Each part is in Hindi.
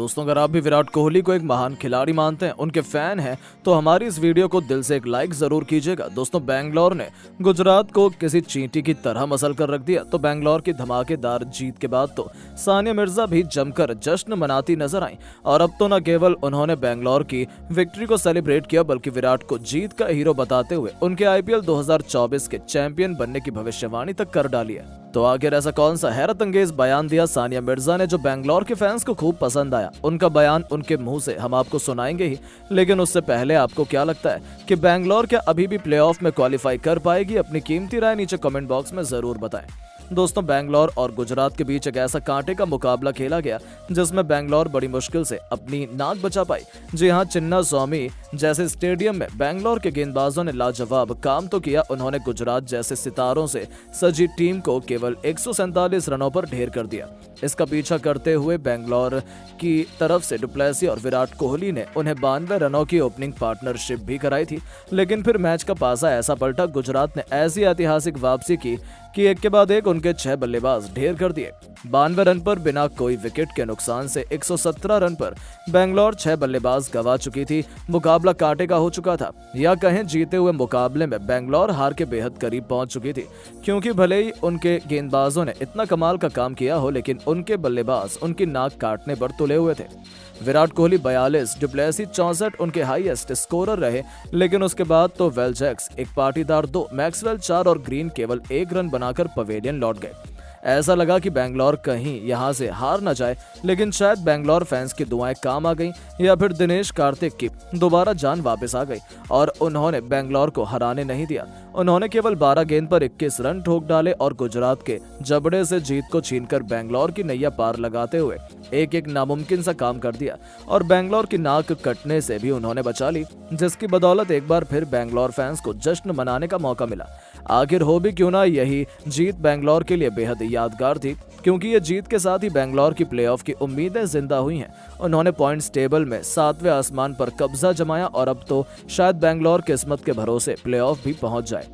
दोस्तों, अगर आप भी विराट कोहली को एक महान खिलाड़ी मानते हैं, उनके फैन हैं, तो हमारी इस वीडियो को दिल से एक लाइक जरूर कीजिएगा। दोस्तों, बेंगलोर ने गुजरात को किसी चींटी की तरह मसल कर रख दिया। तो बेंगलोर की धमाकेदार जीत के बाद तो सानिया मिर्जा भी जमकर जश्न मनाती नजर आई। और अब तो न केवल उन्होंने बेंगलोर की विक्ट्री को सेलिब्रेट किया, बल्कि विराट को जीत का हीरो बताते हुए उनके IPL 2024 के चैंपियन बनने की भविष्यवाणी तक कर डाली है। तो आखिर ऐसा कौन सा हैरत अंगेज बयान दिया सानिया मिर्जा ने जो बेंगलोर के फैंस को खूब पसंद आया? उनका बयान उनके मुंह से हम आपको सुनाएंगे ही, लेकिन उससे पहले आपको क्या लगता है कि बेंगलोर क्या अभी भी प्लेऑफ में क्वालिफाई कर पाएगी? अपनी कीमती राय नीचे कमेंट बॉक्स में जरूर बताएं। दोस्तों, बेंगलोर और गुजरात के बीच एक ऐसा कांटे का मुकाबला खेला गया जिसमें बेंगलोर बड़ी मुश्किल से अपनी नाक बचा पाई। जी हां, चिन्ना स्वामी जैसे स्टेडियम में बेंगलोर के गेंदबाजों ने लाजवाब काम तो किया। उन्होंने गुजरात जैसे सितारों से सजी टीम को केवल 147 रनों पर ढेर कर दिया। इसका पीछा करते हुए बेंगलोर की तरफ से डुप्लेसी और विराट कोहली ने उन्हें 92 रनों की ओपनिंग पार्टनरशिप भी कराई थी। लेकिन फिर मैच का पासा ऐसा पलटा, गुजरात ने ऐसी ऐतिहासिक वापसी की कि एक के बाद एक उनके 6 बल्लेबाज ढेर कर दिए। 92 रन पर बिना कोई विकेट के नुकसान से 117 रन पर बेंगलोर 6 बल्लेबाज गंवा चुकी थी। मुकाबला कांटे का हो चुका था, या कहें जीते हुए मुकाबले में बेंगलोर हार के बेहद करीब पहुंच चुकी थी, क्योंकि भले ही उनके गेंदबाजों ने इतना कमाल का काम किया हो, लेकिन उनके बल्लेबाज उनकी नाक काटने पर तुले हुए थे। विराट कोहली 42, डुप्लेसी 64 उनके हाईएस्ट स्कोरर रहे, लेकिन उसके बाद तो वेल जैक्स एक पाटीदार 2, मैक्सवेल 4 और ग्रीन केवल 1 रन बनाकर पवेलियन लौट गए। ऐसा लगा कि बेंगलोर कहीं यहां से हार न जाए, लेकिन शायद बेंगलोर फैंस की दुआएं काम आ गईं, या फिर दिनेश कार्तिक की दोबारा जान वापस आ गई और उन्होंने बेंगलोर को हराने नहीं दिया। उन्होंने केवल 12 गेंद पर 21 रन ठोक डाले और गुजरात के जबड़े से जीत को छीनकर बेंगलोर की नैया पार लगाते हुए एक नामुमकिन सा काम कर दिया। और बेंगलोर की नाक कटने से भी उन्होंने बचा ली, जिसकी बदौलत एक बार फिर बेंगलोर फैंस को जश्न मनाने का मौका मिला। आखिर हो भी क्यों ना, यही जीत बेंगलोर के लिए बेहद यादगार थी, क्योंकि ये जीत के साथ ही बेंगलोर की प्लेऑफ की उम्मीदें जिंदा हुई हैं। उन्होंने पॉइंट्स टेबल में 7वें आसमान पर कब्जा जमाया और अब तो शायद बेंगलोर किस्मत के भरोसे प्लेऑफ भी पहुंच जाए।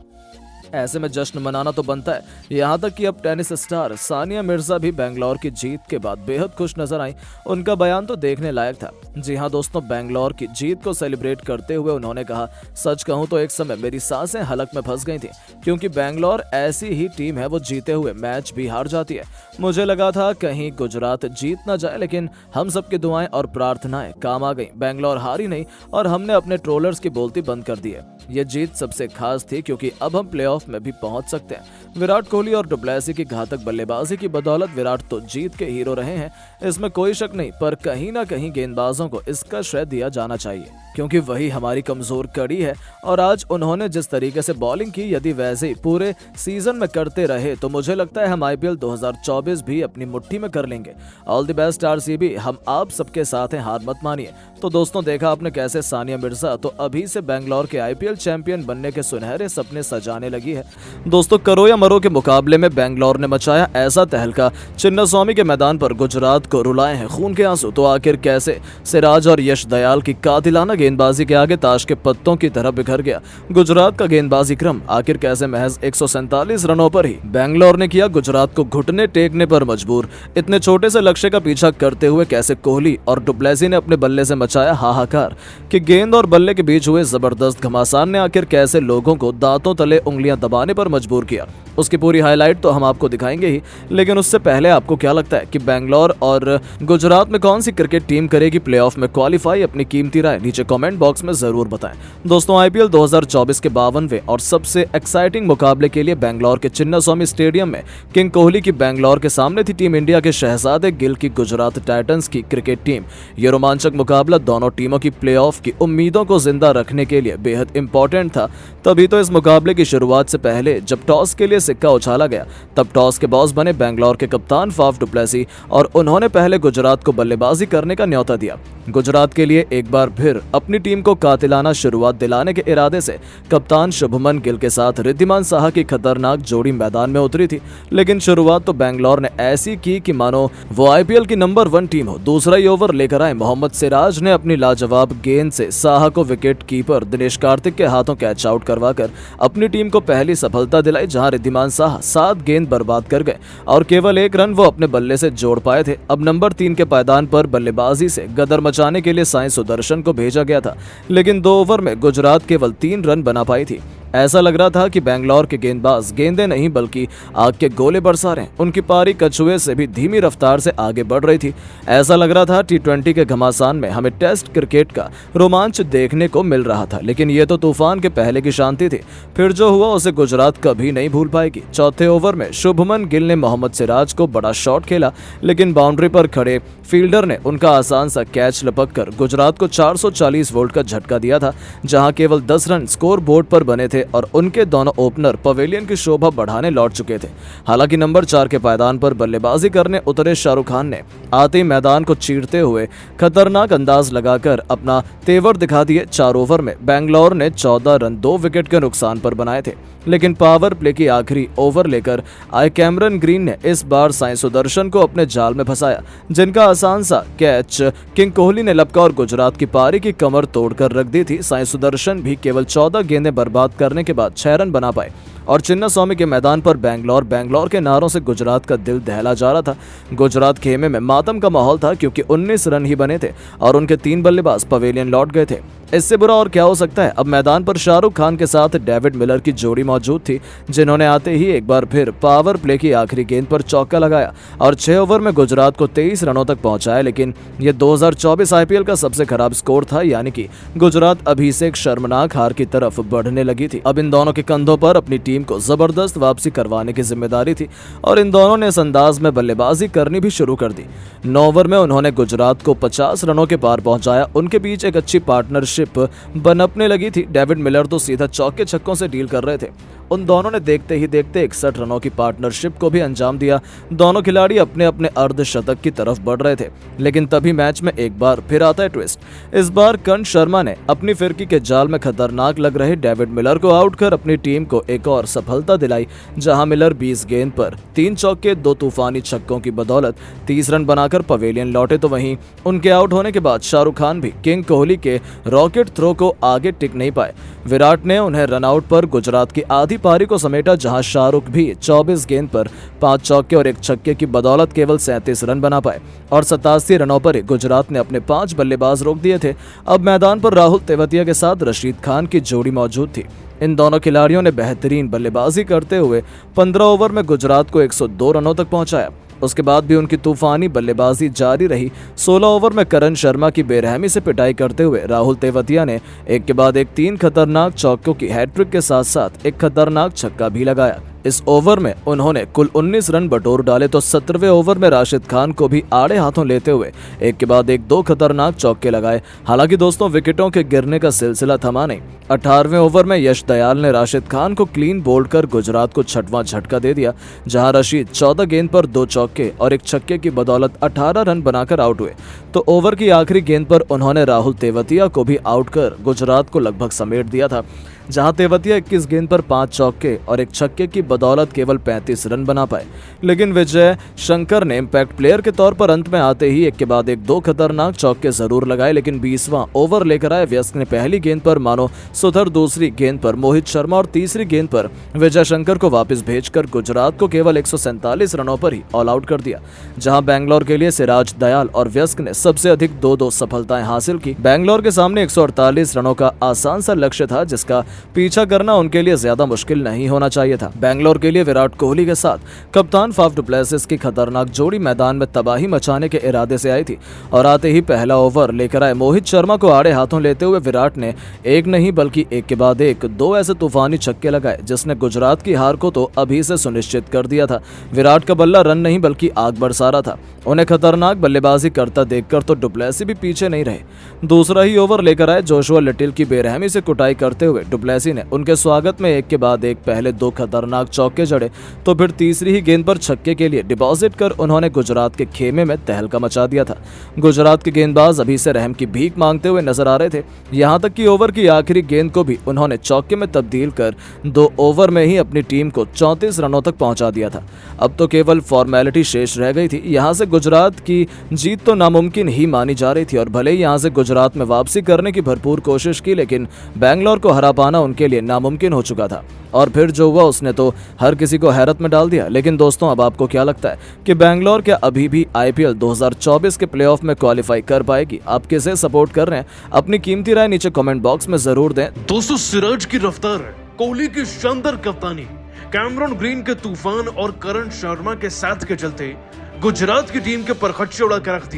ऐसे में जश्न मनाना तो बनता है। यहाँ तक कि अब टेनिस स्टार सानिया मिर्जा भी बेंगलोर की जीत के बाद बेहद खुश नजर आई। उनका बयान तो देखने लायक था। जी हाँ दोस्तों, बेंगलोर की जीत को सेलिब्रेट करते हुए उन्होंने कहा, सच कहूँ तो एक समय मेरी सांसें हलक में फंस गई थी, क्योंकि बेंगलोर ऐसी ही टीम है, वो जीते हुए मैच भी हार जाती है। मुझे लगा था कहीं गुजरात जीत ना जाए, लेकिन हम सबकी दुआएं और प्रार्थनाएं काम आ गई। बेंगलोर हारी नहीं और हमने अपने ट्रोलर्स की बोलती बंद कर दी है। ये जीत सबसे खास थी, क्योंकि अब हम प्लेऑफ में भी पहुंच सकते हैं। विराट कोहली और डुप्लेसी की घातक बल्लेबाजी की बदौलत विराट तो जीत के हीरो रहे हैं, इसमें कोई शक नहीं, पर कहीं ना कहीं गेंदबाजों को इसका श्रेय दिया जाना चाहिए, क्योंकि वही हमारी कमजोर कड़ी है। और आज उन्होंने जिस तरीके से बॉलिंग की, यदि वैसे ही पूरे सीजन में करते रहे तो मुझे लगता है हम IPL 2024 भी अपनी मुट्ठी में कर लेंगे। ऑल द बेस्ट RCB, हम आप सबके साथ हैं, हार मत मानिए। तो दोस्तों, देखा आपने कैसे सानिया मिर्जा तो अभी से बेंगलोर के IPL चैंपियन बनने के सुनहरे सपने सजाने लगी है। दोस्तों, करो या मरो के मुकाबले में बेंगलोर ने मचाया ऐसा तहलका, चिन्नास्वामी के मैदान पर गुजरात को रुलाए हैं खून के आंसू। तो आखिर कैसे सिराज और यश दयाल की कातिलाना गेंदबाजी के आगे ताश के पत्तों की तरह बिखर गया गुजरात का गेंदबाजी क्रम? आखिर कैसे महज 147 रनों पर ही बेंगलोर ने किया गुजरात को घुटने टेकने पर मजबूर? इतने छोटे से लक्ष्य का पीछा करते हुए कैसे कोहली और डुप्लेसी ने अपने बल्ले से मचाया हाहाकार कि गेंद और बल्ले के बीच हुए जबरदस्त घमासान ने आखिर कैसे लोगों को दांतों तले उंगलियां दबाने पर मजबूर किया? उसकी पूरी हाईलाइट तो हम आपको दिखाएंगे ही, लेकिन उससे पहले आपको क्या लगता है कि बेंगलोर और गुजरात में कौन सी क्रिकेट टीम करेगी प्लेऑफ में क्वालिफाई? अपनी कीमती राय नीचे कमेंट बॉक्स में जरूर बताएं। दोस्तों, IPL 2024 के 52वें और सबसे एक्साइटिंग मुकाबले के लिए बेंगलोर के चिन्नास्वामी स्टेडियम में किंग कोहली की बेंगलोर के सामने थी टीम इंडिया के शहजादे गिल की गुजरात टाइटंस की क्रिकेट टीम। ये रोमांचक मुकाबला दोनों टीमों की प्लेऑफ की उम्मीदों को जिंदा रखने के लिए बेहद इंपॉर्टेंट था। तभी तो इस मुकाबले की शुरुआत से पहले जब टॉस के लिए सिक्का उछाला गया, तब टॉस के बॉस बने बेंगलोर के कप्तान फाफ डुप्लेसी और उन्होंने पहले गुजरात को बल्लेबाजी करने का न्योता दिया। गुजरात के लिए एक बार फिर अपनी टीम को कातिलाना शुरुआत दिलाने के इरादे से कप्तान शुभमन गिल के साथ रिद्धिमान साहा की खतरनाक जोड़ी मैदान में उतरी थी। लेकिन शुरुआत तो बेंगलोर ने ऐसी की कि मानो वो आईपीएल की नंबर 1 टीम हो। दूसरा ही ओवर लेकर आए मोहम्मद सिराज ने अपनी लाजवाब गेंद से साहा को विकेट कीपर दिनेश कार्तिक के हाथों कैच आउट करवाकर अपनी टीम को पहली सफलता दिलाई, जहां रिद्धिमान साहा 7 गेंद बर्बाद कर गए और केवल 1 रन वो अपने बल्ले से जोड़ पाए थे। अब नंबर 3 के पायदान पर बल्लेबाजी से गदर मचाने के लिए साई सुदर्शन को भेजा गया था, लेकिन 2 ओवर में गुजरात केवल 3 रन बना पाई थी। ऐसा लग रहा था कि बेंगलोर के गेंदबाज गेंदें नहीं बल्कि आग के गोले बरसा रहे हैं। उनकी पारी कछुए से भी धीमी रफ्तार से आगे बढ़ रही थी। ऐसा लग रहा था T20 के घमासान में हमें टेस्ट क्रिकेट का रोमांच देखने को मिल रहा था। लेकिन ये तो तूफान के पहले की शांति थी। फिर जो हुआ उसे गुजरात कभी नहीं भूल पाएगी। चौथे ओवर में शुभमन गिल ने मोहम्मद सिराज को बड़ा शॉट खेला, लेकिन बाउंड्री पर खड़े फील्डर ने उनका आसान सा कैच लपक कर गुजरात को 440 वोल्ट का झटका दिया था, जहां केवल 10 रन स्कोर बोर्ड पर बने थे और उनके दोनों ओपनर पवेलियन की शोभा बढ़ाने लौट चुके थे। हालांकि नंबर 4 के पायदान पर बल्लेबाजी करने उतरे शाहरुख खान ने आते ही मैदान को चीरते हुए खतरनाक अंदाज लगाकर अपना तेवर दिखा दिए। 4 ओवर में बेंगलोर ने 14 रन 2 विकेट के नुकसान पर बनाए थे, लेकिन पावर प्ले की आखिरी ओवर लेकर आए कैमरन ग्रीन ने इस बार साई सुदर्शन को अपने जाल में फंसाया, जिनका आसान सा कैच किंग कोहली ने लपका और गुजरात की पारी की कमर तोड़कर रख दी थी। साई सुदर्शन भी केवल 14 गेंदें बर्बाद करने के बाद 6 रन बना पाए और चिन्नास्वामी के मैदान पर बेंगलोर के नारों से गुजरात का दिल दहला जा रहा था। गुजरात खेमे में मातम का माहौल था, क्योंकि 19 रन ही बने थे और उनके 3 बल्लेबाज पवेलियन लौट गए थे। इससे बुरा और क्या हो सकता है। अब मैदान पर शाहरुख खान के साथ डेविड मिलर की जोड़ी मौजूद थी, जिन्होंने आते ही एक बार फिर पावर प्ले की आखिरी गेंद पर चौका लगाया और 6 ओवर में गुजरात को 23 रनों तक पहुंचाया। लेकिन यह 2024 आईपीएल का सबसे खराब स्कोर था, यानी कि गुजरात अभी से एक शर्मनाक हार की तरफ बढ़ने लगी थी। अब इन दोनों के कंधों पर अपनी टीम को जबरदस्त वापसी करवाने की जिम्मेदारी थी और इन दोनों ने इस अंदाज में बल्लेबाजी करनी भी शुरू कर दी। 9 ओवर में उन्होंने गुजरात को 50 रनों के पार पहुंचाया। उनके बीच एक अच्छी पार्टनरशिप बनपने लगी थी। डेविड मिलर तो सीधा चौके छक्कों से डील कर रहे थे। उन दोनों ने देखते ही देखते 61 रनों की पार्टनरशिप को भी अंजाम दिया। दोनों खिलाड़ी अपने अपने अर्धशतक की तरफ बढ़ रहे थे, लेकिन तभी मैच में एक बार फिर आता है ट्विस्ट। इस बार कंठ शर्मा ने अपनी फिरकी के जाल में खतरनाक लग रहे डेविड मिलर को आउट कर अपनी टीम को एक और सफलता दिलाई, जहां मिलर 20 गेंद पर 3 चौके 2 तूफानी छक्कों की बदौलत 30 रन बनाकर पवेलियन लौटे। तो वहीं उनके आउट होने के बाद शाहरुख खान भी किंग कोहली के रॉकेट थ्रो को आगे टिक नहीं पाए। विराट ने उन्हें रनआउट पर गुजरात की आधी पारी को समेटा, जहां शाहरुख भी 24 गेंद पर 5 चौके और 1 छक्के की बदौलत केवल 37 रन बना पाए और 87 रनों पर गुजरात ने अपने 5 बल्लेबाज रोक दिए थे। अब मैदान पर राहुल तेवतिया के साथ रशीद खान की जोड़ी मौजूद थी। इन दोनों खिलाड़ियों ने बेहतरीन बल्लेबाजी करते हुए 15 ओवर में गुजरात को 102 रनों तक पहुंचाया। उसके बाद भी उनकी तूफानी बल्लेबाजी जारी रही। 16 ओवर में करण शर्मा की बेरहमी से पिटाई करते हुए राहुल तेवतिया ने एक के बाद एक 3 खतरनाक चौकों की हैट्रिक के साथ साथ एक खतरनाक छक्का भी लगाया। इस ओवर में उन्होंने कुल 19 रन बटोर डाले तो 17वें ओवर में राशिद खान को भी आड़े हाथों लेते हुए एक के बाद एक 2 खतरनाक चौके लगाए। हालांकि दोस्तों, विकेटों के गिरने का सिलसिला थमा नहीं। 18वें ओवर में यश दयाल ने राशिद खान को क्लीन बोल्ड कर गुजरात को 6वां झटका दे दिया, जहां रशीद 14 गेंद पर 2 चौके और 1 छक्के की बदौलत 18 रन बनाकर आउट हुए। तो ओवर की आखिरी गेंद पर उन्होंने राहुल तेवतिया को भी आउट कर गुजरात को लगभग समेट दिया था, जहां तेवतिया 21 गेंद पर 5 चौके और 1 छक्के की बदौलत केवल 35 रन बना पाए। लेकिन विजय शंकर ने इम्पैक्ट प्लेयर के तौर पर अंत में आते ही एक के बाद एक 2 खतरनाक चौके जरूर लगाए। लेकिन 20वां ओवर लेकर आए व्यस्क ने पहली गेंद पर मानो सुथर, दूसरी गेंद पर मोहित शर्मा और तीसरी गेंद पर विजय शंकर को वापस भेजकर गुजरात को केवल 147 रनों पर ही ऑल आउट कर दिया, जहां बेंगलोर के लिए सिराज दयाल और व्यस्क ने सबसे अधिक 2-2 सफलताएं हासिल की। बेंगलोर के सामने 148 रनों का आसान सा लक्ष्य था, जिसका पीछा करना उनके लिए ज्यादा मुश्किल नहीं होना चाहिए था। बेंगलोर के लिए विराट कोहली के साथ कप्तान फाफ डु प्लेसिस की खतरनाक जोड़ी मैदान में तबाही मचाने के इरादे से आई थी और आते ही पहला ओवर लेकर आए मोहित शर्मा को आड़े हाथों लेते हुए विराट ने एक नहीं बल्कि एक के बाद एक 2 ऐसे तूफानी छक्के लगाए, जिसने गुजरात की हार को तो अभी से सुनिश्चित कर दिया था। विराट का बल्ला रन नहीं बल्कि आग बरसा रहा था। उन्हें खतरनाक बल्लेबाजी करता देखकर तो डु प्लेसिस भी पीछे नहीं रहे। दूसरा ही ओवर लेकर आए जोशुआ लिटिल की बेरहमी से कुटाई करते हुए डु डुप्लेसी ने उनके स्वागत में एक के बाद एक पहले 2 खतरनाक चौके जड़े तो फिर तीसरी ही गेंद पर छक्के के लिए डिपॉजिट कर उन्होंने गुजरात के खेमे में तहलका मचा दिया था। गुजरात के गेंदबाज अभी से रहम की भीख मांगते हुए नजर आ रहे थे। यहाँ तक कि ओवर की आखिरी गेंद को भी उन्होंने चौके में तब्दील कर 2 ओवर में ही अपनी टीम को 34 रनों तक पहुंचा दिया था। अब तो केवल फॉर्मेलिटी शेष रह गई थी। यहाँ से गुजरात की जीत तो नामुमकिन ही मानी जा रही थी और भले ही यहाँ से गुजरात में वापसी करने की भरपूर कोशिश की, लेकिन बैंगलोर को हरा पाना उनके लिए नामुमकिन हो चुका था। और फिर जो हुआ उसने तो हर किसी को हैरत में डाल दिया। लेकिन दोस्तों, अब आपको क्या लगता है कि बैंगलोर क्या अभी भी आईपीएल 2024 के प्लेऑफ में क्वालिफाई कर पाएगी? आप किसे सपोर्ट कर रहे हैं? अपनी कीमती राय नीचे कमेंट बॉक्स में जरूर दें। दोस्तों, सिराज की रफ्तार है, कोहली की शानदार कप्तानी, कैमरन ग्रीन के तूफान और करण शर्मा के साथ के चलते गुजरात की टीम के परखच्चे उड़ा के रख दिए।